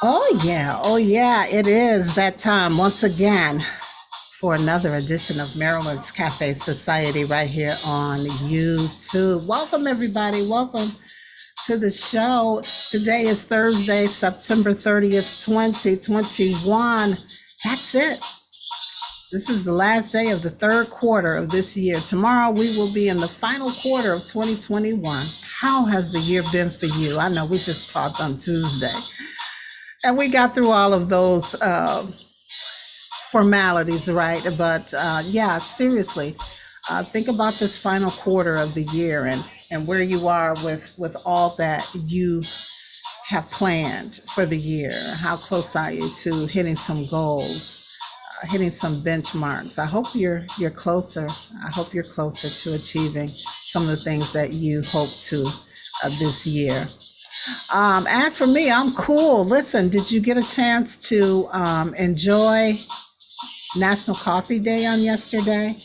Oh yeah, it is that time once again for another edition of Marilyn's Cafe Society right here on YouTube. Welcome, everybody. Welcome to the show. Today is Thursday, September 30th, 2021. That's it. This is the last day of the third quarter of this year. Tomorrow we will be in the final quarter of 2021. How has the year been for you? I know we just talked on Tuesday. And we got through all of those formalities, right? But yeah, seriously, think about this final quarter of the year and where you are with all that you have planned for the year. How close are you to hitting some goals, hitting some benchmarks? I hope you're closer. I hope you're closer to achieving some of the things that you hope to this year. As for me, I'm cool. Listen, did you get a chance to enjoy National Coffee Day on yesterday?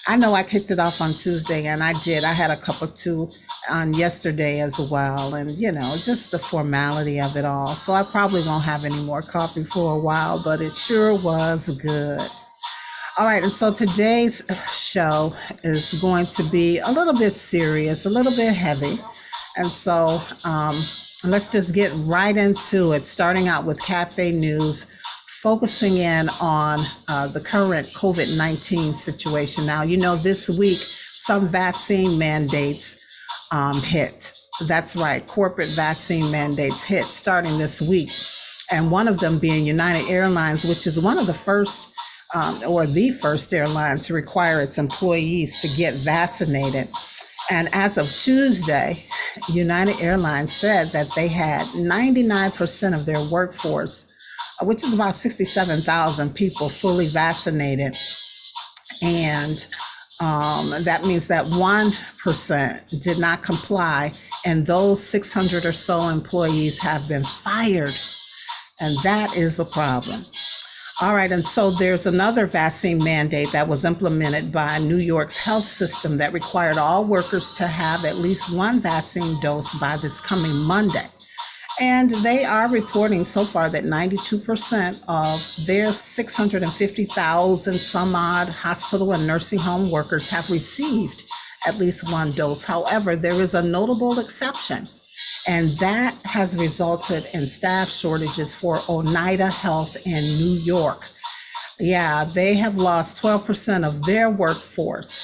I know I kicked it off on Tuesday, and I did. I had a cup or two on yesterday as well, and just the formality of it all. So I probably won't have any more coffee for a while, but it sure was good. All right, and so today's show is going to be a little bit serious, a little bit heavy. And so let's just get right into it, starting out with cafe news, focusing in on the current COVID-19 situation. Now, this week, some vaccine mandates hit. That's right, corporate vaccine mandates hit starting this week. And one of them being United Airlines, which is one of the first or the first airline to require its employees to get vaccinated. And as of Tuesday, United Airlines said that they had 99% of their workforce, which is about 67,000 people, fully vaccinated. And that means that 1% did not comply, and those 600 or so employees have been fired. And that is a problem. All right, and so there's another vaccine mandate that was implemented by New York's health system that required all workers to have at least one vaccine dose by this coming Monday. And they are reporting so far that 92% of their 650,000 some odd hospital and nursing home workers have received at least one dose. However, there is a notable exception. And that has resulted in staff shortages for Oneida Health in New York. Yeah, they have lost 12% of their workforce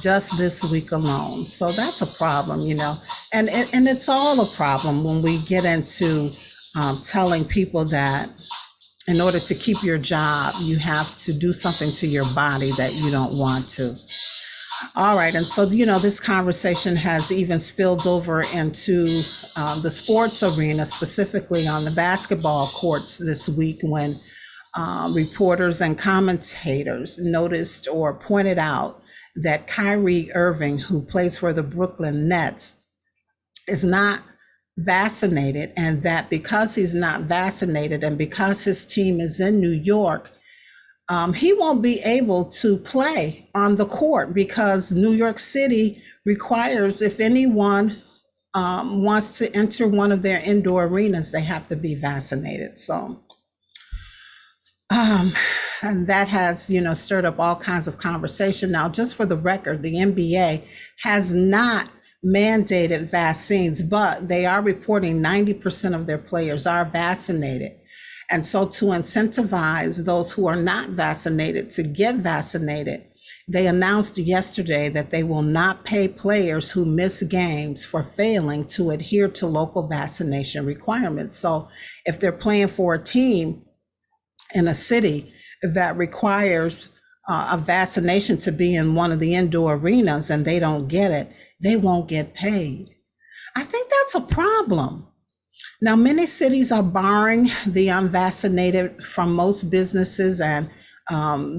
just this week alone. So that's a problem, and it's all a problem when we get into telling people that in order to keep your job, you have to do something to your body that you don't want to. All right, and so, this conversation has even spilled over into the sports arena, specifically on the basketball courts this week when reporters and commentators noticed or pointed out that Kyrie Irving, who plays for the Brooklyn Nets, is not vaccinated, and that because he's not vaccinated and because his team is in New York, he won't be able to play on the court because New York City requires if anyone wants to enter one of their indoor arenas, they have to be vaccinated. So, and that has, stirred up all kinds of conversation. Now, just for the record, the NBA has not mandated vaccines, but they are reporting 90% of their players are vaccinated. And so to incentivize those who are not vaccinated to get vaccinated, they announced yesterday that they will not pay players who miss games for failing to adhere to local vaccination requirements. So if they're playing for a team in a city that requires a vaccination to be in one of the indoor arenas and they don't get it, they won't get paid. I think that's a problem. Now, many cities are barring the unvaccinated from most businesses and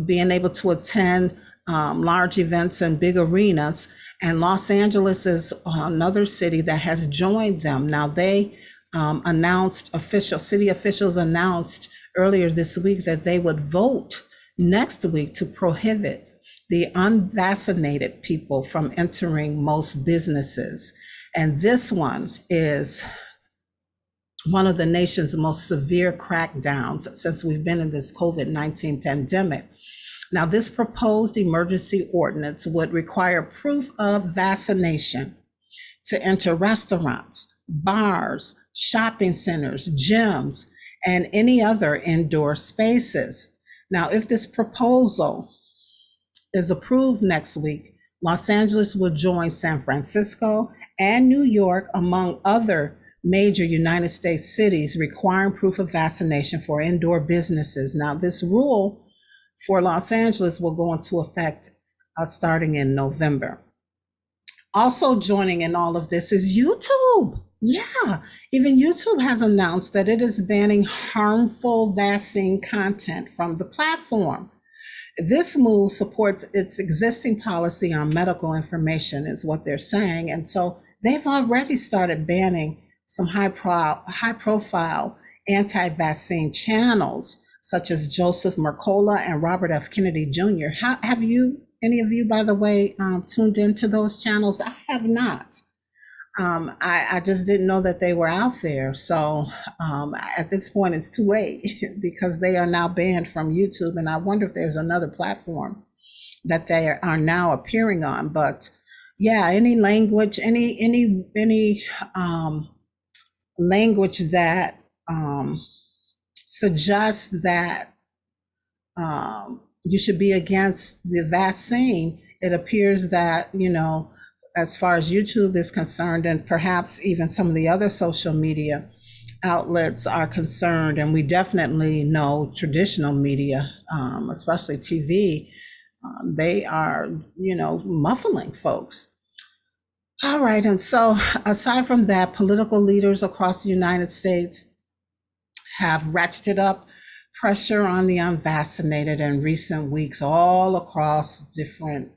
being able to attend large events and big arenas. And Los Angeles is another city that has joined them. Now, they city officials announced earlier this week that they would vote next week to prohibit the unvaccinated people from entering most businesses. And this one is one of the nation's most severe crackdowns since we've been in this COVID-19 pandemic. Now, this proposed emergency ordinance would require proof of vaccination to enter restaurants, bars, shopping centers, gyms, and any other indoor spaces. Now, if this proposal is approved next week, Los Angeles will join San Francisco and New York among other major United States cities requiring proof of vaccination for indoor businesses. Now, this rule for Los Angeles will go into effect starting in November. Also joining in all of this is YouTube. Yeah, even YouTube has announced that it is banning harmful vaccine content from the platform. This move supports its existing policy on medical information, is what they're saying. And so they've already started banning some high profile anti-vaccine channels, such as Joseph Mercola and Robert F. Kennedy Jr. Have you, any of you, by the way, tuned into those channels? I have not. I just didn't know that they were out there. So at this point, it's too late because they are now banned from YouTube. And I wonder if there's another platform that they are now appearing on. But yeah, any language, any language that suggests that you should be against the vaccine, it appears that, you know, as far as YouTube is concerned, and perhaps even some of the other social media outlets are concerned, and we definitely know traditional media, especially TV, they are, you know, muffling folks. All right, and so aside from that, political leaders across the United States have ratcheted up pressure on the unvaccinated in recent weeks, all across different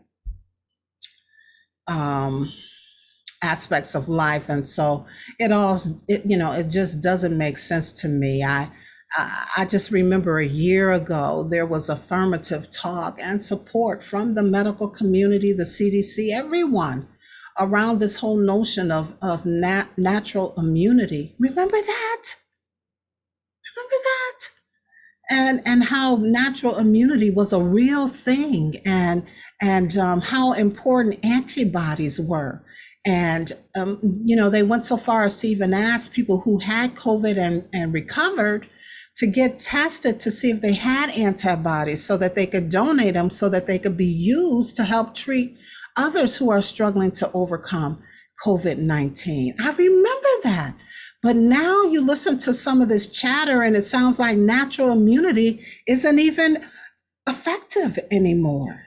aspects of life. And so it just doesn't make sense to me. I just remember a year ago, there was affirmative talk and support from the medical community, the CDC, everyone around this whole notion of natural immunity. Remember that? Remember that? And how natural immunity was a real thing, and how important antibodies were. And they went so far as to even ask people who had COVID and recovered to get tested to see if they had antibodies so that they could donate them, so that they could be used to help treat others who are struggling to overcome COVID-19. I remember that. But now you listen to some of this chatter and it sounds like natural immunity isn't even effective anymore.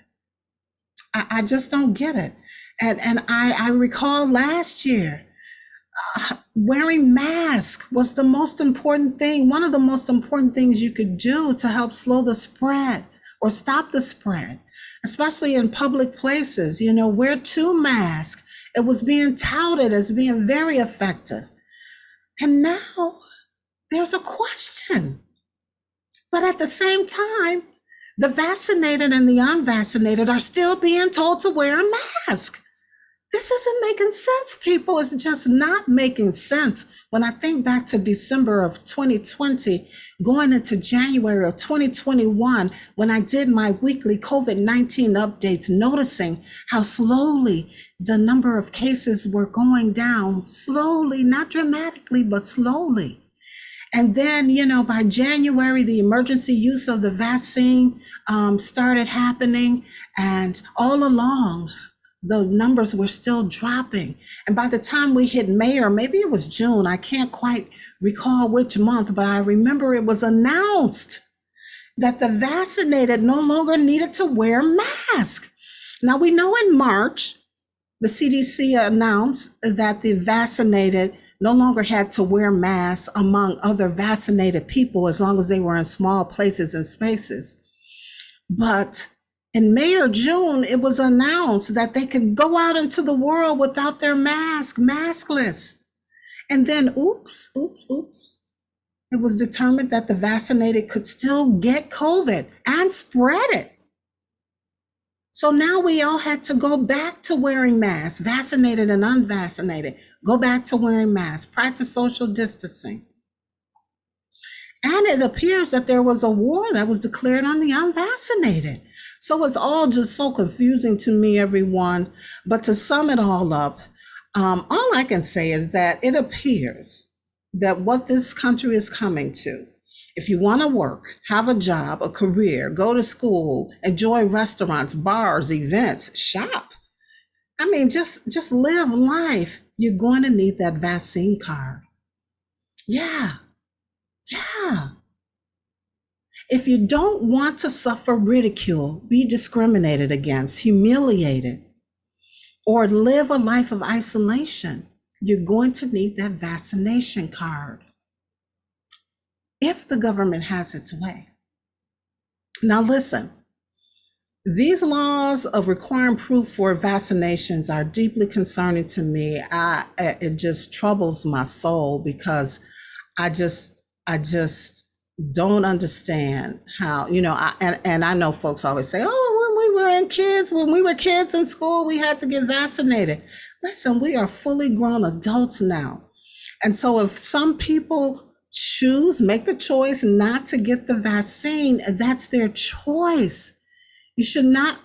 I just don't get it. And I recall last year, wearing masks was the most important thing, one of the most important things you could do to help slow the spread or stop the spread, especially in public places. Wear 2 masks. It was being touted as being very effective. And now there's a question. But at the same time, the vaccinated and the unvaccinated are still being told to wear a mask. This isn't making sense, people. It's just not making sense. When I think back to December of 2020, going into January of 2021, when I did my weekly COVID-19 updates, noticing how slowly the number of cases were going down, slowly, not dramatically, but slowly. And then, by January, the emergency use of the vaccine started happening, and all along, the numbers were still dropping. And by the time we hit May, or maybe it was June, I can't quite recall which month, but I remember it was announced that the vaccinated no longer needed to wear a mask. Now we know in March, the CDC announced that the vaccinated no longer had to wear masks among other vaccinated people as long as they were in small places and spaces. But in May or June, it was announced that they could go out into the world without their mask, maskless. And then, oops. It was determined that the vaccinated could still get COVID and spread it. So now we all had to go back to wearing masks, vaccinated and unvaccinated, go back to wearing masks, practice social distancing. And it appears that there was a war that was declared on the unvaccinated. So it's all just so confusing to me, everyone. But to sum it all up, all I can say is that it appears that what this country is coming to, if you want to work, have a job, a career, go to school, enjoy restaurants, bars, events, shop. I mean, just live life. You're going to need that vaccine card. Yeah, yeah. If you don't want to suffer ridicule, be discriminated against, humiliated, or live a life of isolation, you're going to need that vaccination card if the government has its way. Now, listen, these laws of requiring proof for vaccinations are deeply concerning to me. It just troubles my soul because I just don't understand how, and I know folks always say, oh, when we were kids in school, we had to get vaccinated. Listen, we are fully grown adults now. And so if some people make the choice not to get the vaccine, that's their choice. You should not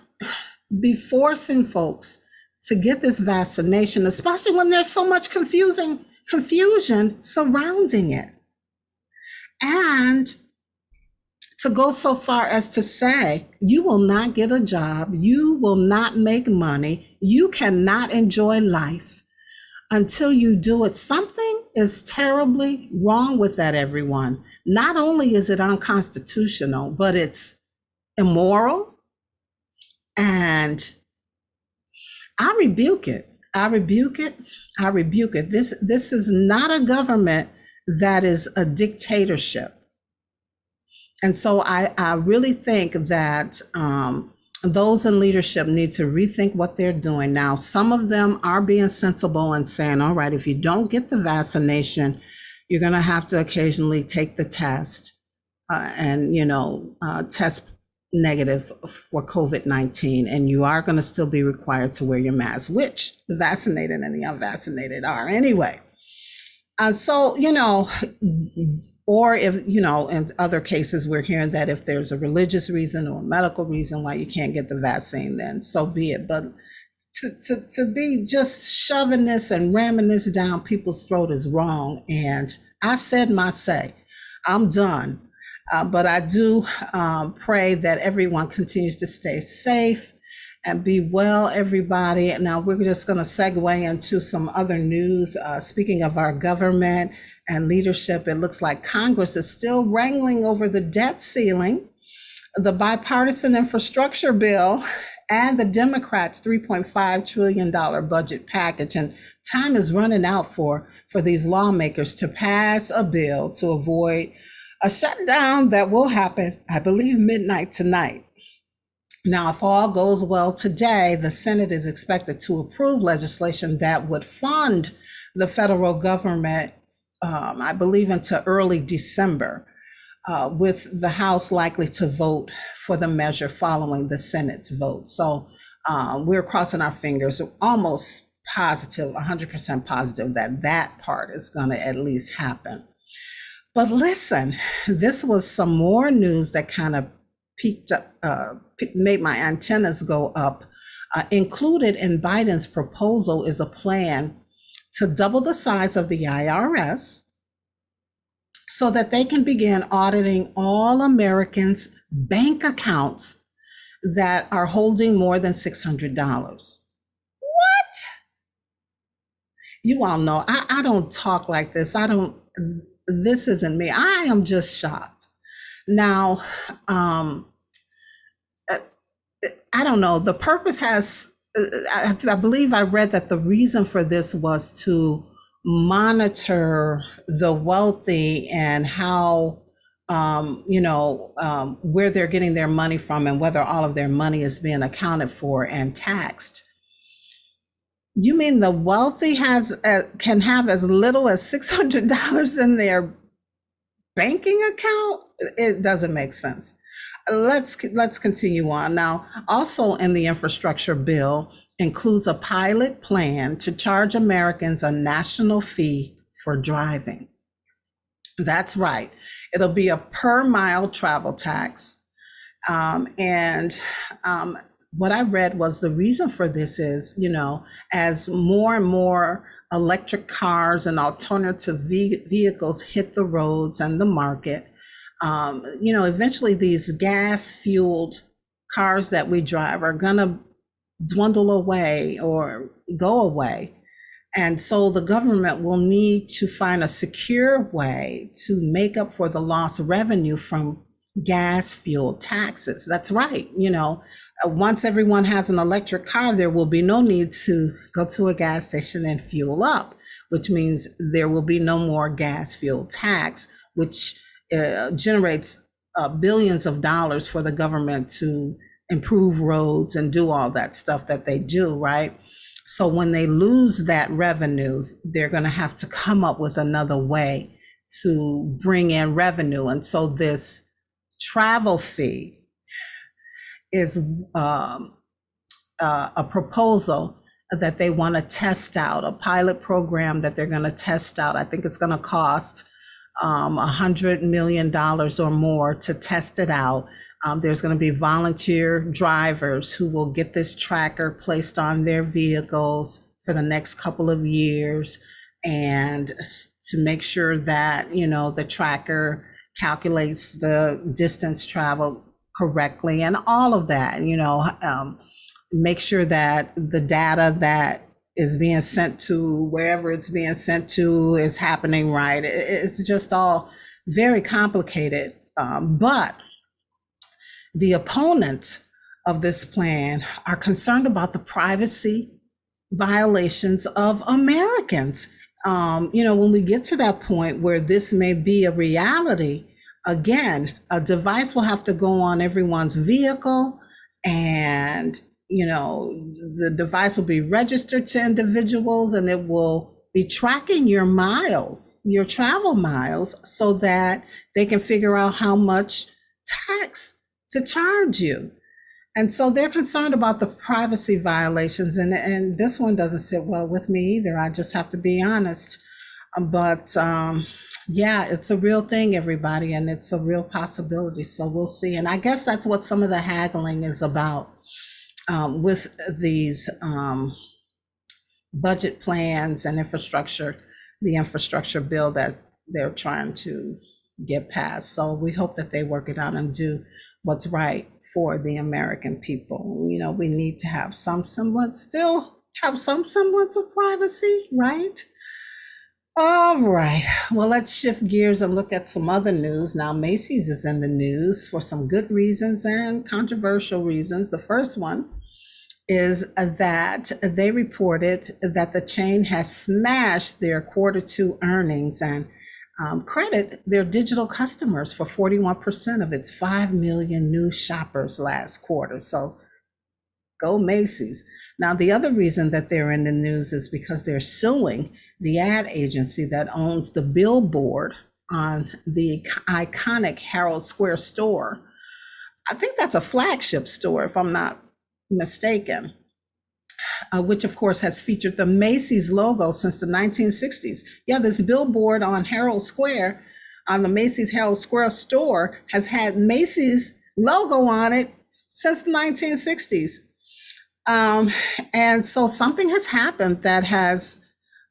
be forcing folks to get this vaccination, especially when there's so much confusion surrounding it. And to go so far as to say, you will not get a job, you will not make money, you cannot enjoy life until you do it. Something is terribly wrong with that, everyone. Not only is it unconstitutional, but it's immoral. And I rebuke it. I rebuke it. I rebuke it. This is not a government that is a dictatorship. And so I really think that those in leadership need to rethink what they're doing. Now, some of them are being sensible and saying, all right, if you don't get the vaccination, you're going to have to occasionally take the test and test negative for COVID-19, and you are going to still be required to wear your mask, which the vaccinated and the unvaccinated are anyway. Or if, in other cases, we're hearing that if there's a religious reason or a medical reason why you can't get the vaccine, then so be it. But to be just shoving this and ramming this down people's throat is wrong. And I've said my say. I'm done. But I do pray that everyone continues to stay safe and be well, everybody. Now, we're just going to segue into some other news. Speaking of our government and leadership, it looks like Congress is still wrangling over the debt ceiling, the bipartisan infrastructure bill, and the Democrats' $3.5 trillion budget package. And time is running out for these lawmakers to pass a bill to avoid a shutdown that will happen, I believe, midnight tonight. Now, if all goes well today, the Senate is expected to approve legislation that would fund the federal government, I believe, into early December, with the House likely to vote for the measure following the Senate's vote. So we're crossing our fingers, almost positive, 100% positive that part is going to at least happen. But listen, this was some more news that kind of made my antennas go up. Included in Biden's proposal is a plan to double the size of the IRS so that they can begin auditing all Americans' bank accounts that are holding more than $600. What? You all know, I don't talk like this. This isn't me. I am just shocked. Now, I don't know. The purpose I believe I read that the reason for this was to monitor the wealthy and how, where they're getting their money from and whether all of their money is being accounted for and taxed. You mean the wealthy can have as little as $600 in their banking account? It doesn't make sense. Let's continue on. Now, also in the infrastructure bill includes a pilot plan to charge Americans a national fee for driving. That's right. It'll be a per mile travel tax. And what I read was the reason for this is, as more and more electric cars and alternative vehicles hit the roads and the market, eventually these gas fueled cars that we drive are going to dwindle away or go away. And so the government will need to find a secure way to make up for the lost revenue from gas fuel taxes. That's right. Once everyone has an electric car, there will be no need to go to a gas station and fuel up, which means there will be no more gas fuel tax, which generates billions of dollars for the government to improve roads and do all that stuff that they do, right? So when they lose that revenue, they're going to have to come up with another way to bring in revenue. And so this travel fee is a proposal that they want to test out, a pilot program that they're going to test out. I think it's going to cost $100 million or more to test it out. There's going to be volunteer drivers who will get this tracker placed on their vehicles for the next couple of years, and to make sure that, the tracker calculates the distance traveled correctly and all of that, make sure that the data that is being sent to wherever it's being sent to is happening right. It's just all very complicated. But the opponents of this plan are concerned about the privacy violations of Americans. When we get to that point where this may be a reality, again, a device will have to go on everyone's vehicle, and the device will be registered to individuals, and it will be tracking your miles, your travel miles, so that they can figure out how much tax to charge you. And so they're concerned about the privacy violations, and this one doesn't sit well with me either. I just have to be honest. But yeah, it's a real thing, everybody, and it's a real possibility. So we'll see. And I guess that's what some of the haggling is about with these budget plans and the infrastructure bill that they're trying to get passed. So we hope that they work it out and do what's right for the American people. We need to have still have some semblance of privacy, right? All right. Well, let's shift gears and look at some other news. Now, Macys is in the news for some good reasons and controversial reasons. The first one is that they reported that the chain has smashed their Q2 earnings and credit their digital customers for 41% of its 5 million new shoppers last quarter. So go Macys. Now, the other reason that they're in the news is because they're suing the ad agency that owns the billboard on the iconic Herald Square store. I think that's a flagship store, if I'm not mistaken, which of course has featured the Macy's logo since the 1960s. Yeah, this billboard on Herald Square, on the Macy's Herald Square store, has had Macy's logo on it since the 1960s. And so something has happened that has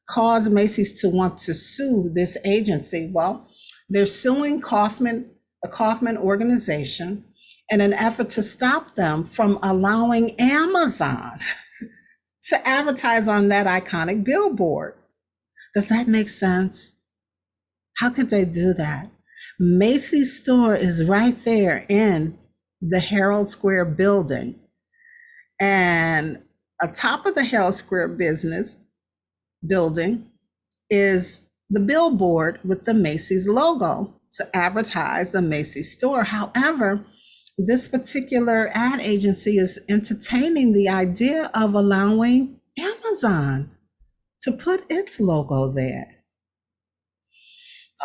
caused Macy's to want to sue this agency. Well, they're suing the Kaufman organization in an effort to stop them from allowing Amazon to advertise on that iconic billboard. Does that make sense? How could they do that? Macy's store is right there in the Herald Square building. And atop of the Herald Square building is the billboard with the Macy's logo to advertise the Macy's store. However, this particular ad agency is entertaining the idea of allowing Amazon to put its logo there.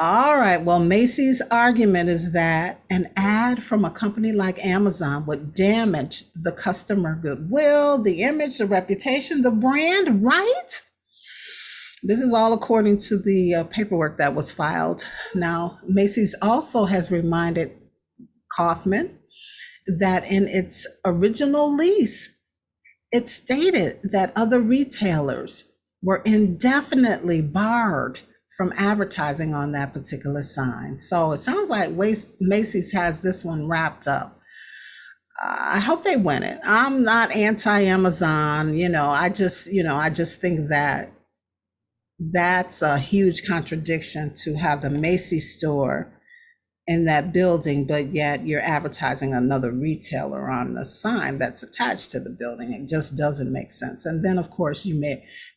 All right, well, Macy's argument is that an ad from a company like Amazon would damage the customer goodwill, the image, the reputation, the brand, right? This is all according to the paperwork that was filed. Now, Macy's also has reminded Kaufman that in its original lease, it stated that other retailers were indefinitely barred from advertising on that particular sign. So it sounds like Macy's has this one wrapped up. I hope they win it. I'm not anti-Amazon. I just think that that's a huge contradiction to have the Macy's store in that building, but yet you're advertising another retailer on the sign that's attached to the building. It just doesn't make sense. And then, of course, you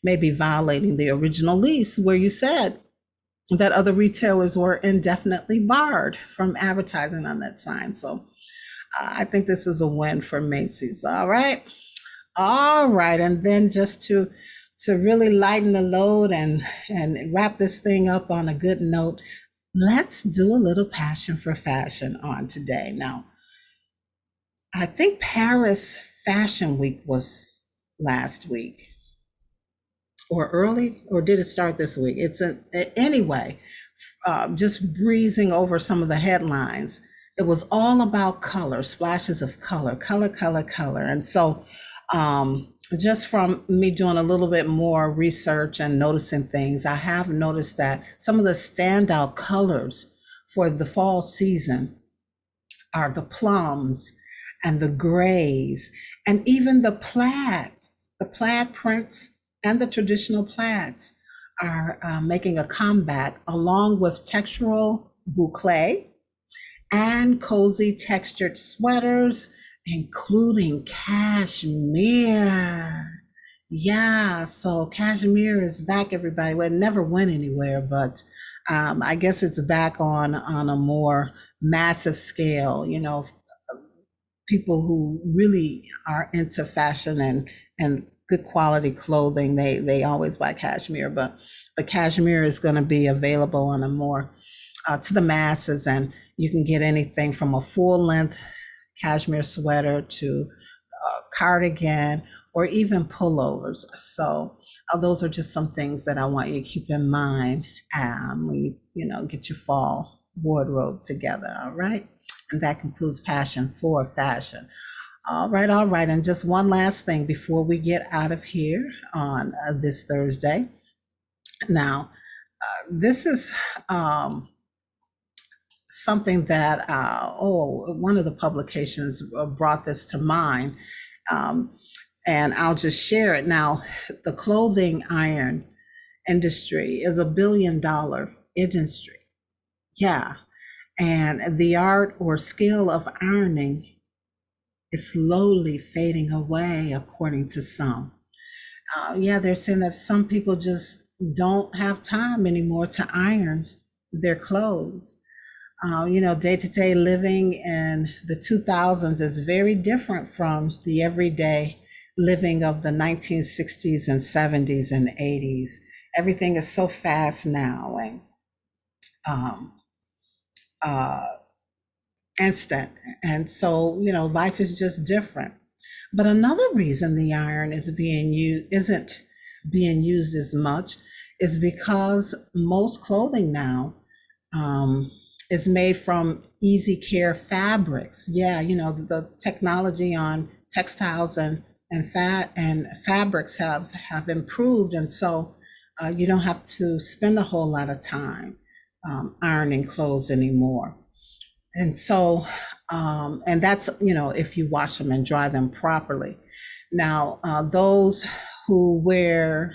may be violating the original lease where you said that other retailers were indefinitely barred from advertising on that sign. So I think this is a win for Macy's. All right. All right. And then just to really lighten the load and wrap this thing up on a good note, let's do a little passion for fashion on today. Now, I think Paris Fashion Week was last week or early, or did it start this week? Anyway, just breezing over some of the headlines. It was all about color, splashes of color, color, color, color. And so just from me doing a little bit more research and noticing things, I have noticed that some of the standout colors for the fall season are the plums and the grays and even the plaid prints and the traditional plaids are making a comeback, along with textural boucle and cozy textured sweaters, including cashmere. Yeah, so cashmere is back, everybody. Well, it never went anywhere, but I guess it's back on a more massive scale. People who really are into fashion and good quality clothing, they always buy cashmere, but cashmere is going to be available on a more to the masses, and you can get anything from a full length cashmere sweater to cardigan or even pullovers. So those are just some things that I want you to keep in mind when you get your fall wardrobe together. All right. And that concludes Passion for Fashion. All right. All right. And just one last thing before we get out of here on this Thursday. Now, this is something that, one of the publications brought this to mind, and I'll just share it. Now, the clothing iron industry is $1 billion industry. Yeah. And the art or skill of ironing is slowly fading away, according to some. They're saying that some people just don't have time anymore to iron their clothes. Day-to-day living in the 2000s is very different from the everyday living of the 1960s and 70s and 80s. Everything is so fast now and instant. And so, life is just different. But another reason the iron isn't being used as much is because most clothing now is made from easy care fabrics. The technology on textiles and fabrics have improved, and so you don't have to spend a whole lot of time ironing clothes anymore. And so, and that's if you wash them and dry them properly. Now, those who wear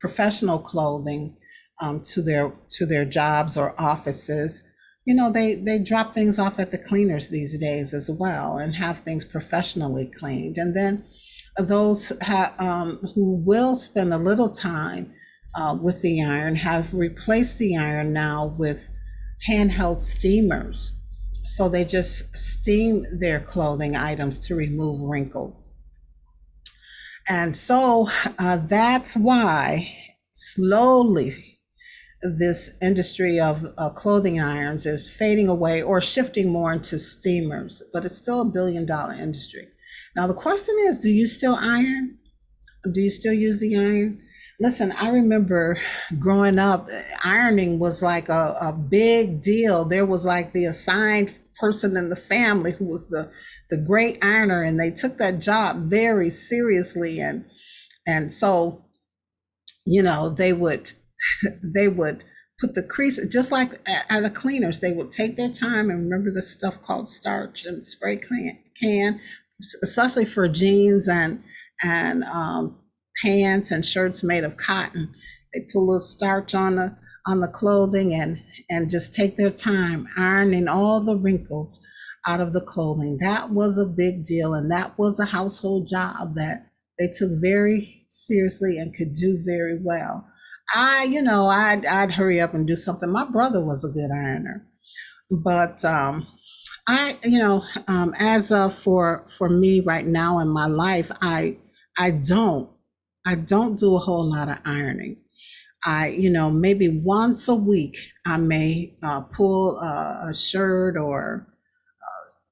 professional clothing to their jobs or offices, they drop things off at the cleaners these days as well and have things professionally cleaned. And then those who will spend a little time with the iron have replaced the iron now with handheld steamers. So they just steam their clothing items to remove wrinkles. And so that's why slowly this industry of clothing irons is fading away or shifting more into steamers, but it's still $1 billion industry. Now, the question is, do you still iron? Do you still use the iron? Listen, I remember growing up, ironing was like a big deal. There was like the assigned person in the family who was the great ironer, and they took that job very seriously. And so, they would they would put the crease just like at the cleaners. They would take their time and remember the stuff called starch and spray can, especially for jeans and pants and shirts made of cotton. They put a little starch on the clothing and just take their time ironing all the wrinkles out of the clothing. That was a big deal, and that was a household job that they took very seriously and could do very well. I'd hurry up and do something. My brother was a good ironer, but as of for me right now in my life, I don't I don't do a whole lot of ironing. Maybe once a week I may pull a shirt or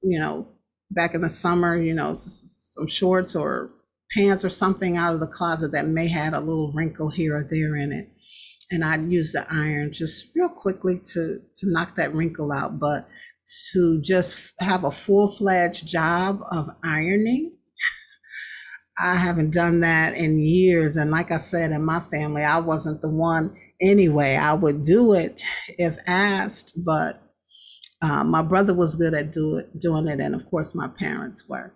you know, back in the summer, some shorts or pants or something out of the closet that may have a little wrinkle here or there in it. And I'd use the iron just real quickly to knock that wrinkle out. But to just have a full-fledged job of ironing, I haven't done that in years. And like I said, in my family, I wasn't the one anyway. I would do it if asked, but my brother was good at doing it, and of course, my parents were.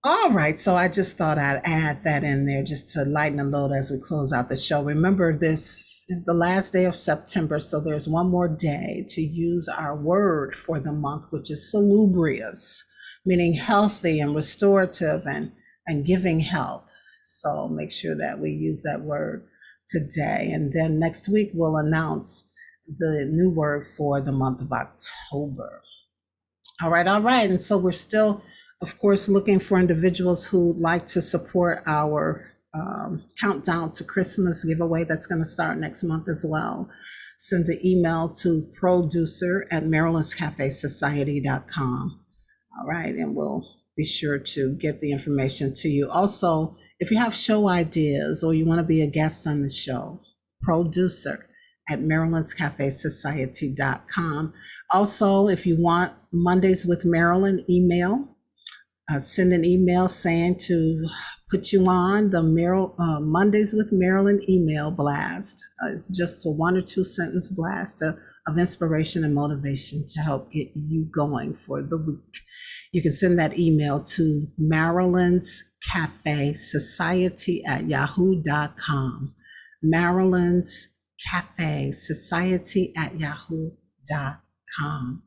All right, so I just thought I'd add that in there just to lighten the load as we close out the show. Remember, this is the last day of September, so there's one more day to use our word for the month, which is salubrious, meaning healthy and restorative and giving health. So make sure that we use that word today. And then next week, we'll announce the new word for the month of October. All right, all right. And so we're still, of course, looking for individuals who'd like to support our countdown to Christmas giveaway that's going to start next month as well. Send an email to producer@marilynscafesociety.com. All right, and we'll be sure to get the information to you. Also, if you have show ideas or you want to be a guest on the show, producer@marilynscafesociety.com. Also, if you want Mondays with Marilyn email, send an email saying to put you on the Mondays with Marilyn email blast. It's just a 1 or 2 sentence blast of inspiration and motivation to help get you going for the week. You can send that email to Marilyn's Cafe Society @yahoo.com. Marilyn's Cafe Society @yahoo.com.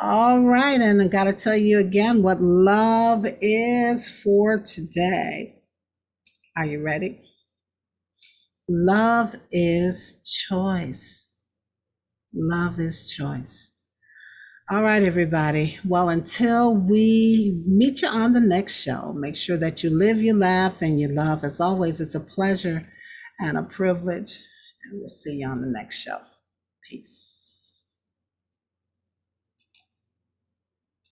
All right, and I got to tell you again what love is for today. Are you ready? Love is choice. Love is choice. All right, everybody. Well, until we meet you on the next show, make sure that you live, you laugh, and you love. As always, it's a pleasure and a privilege. And we'll see you on the next show. Peace.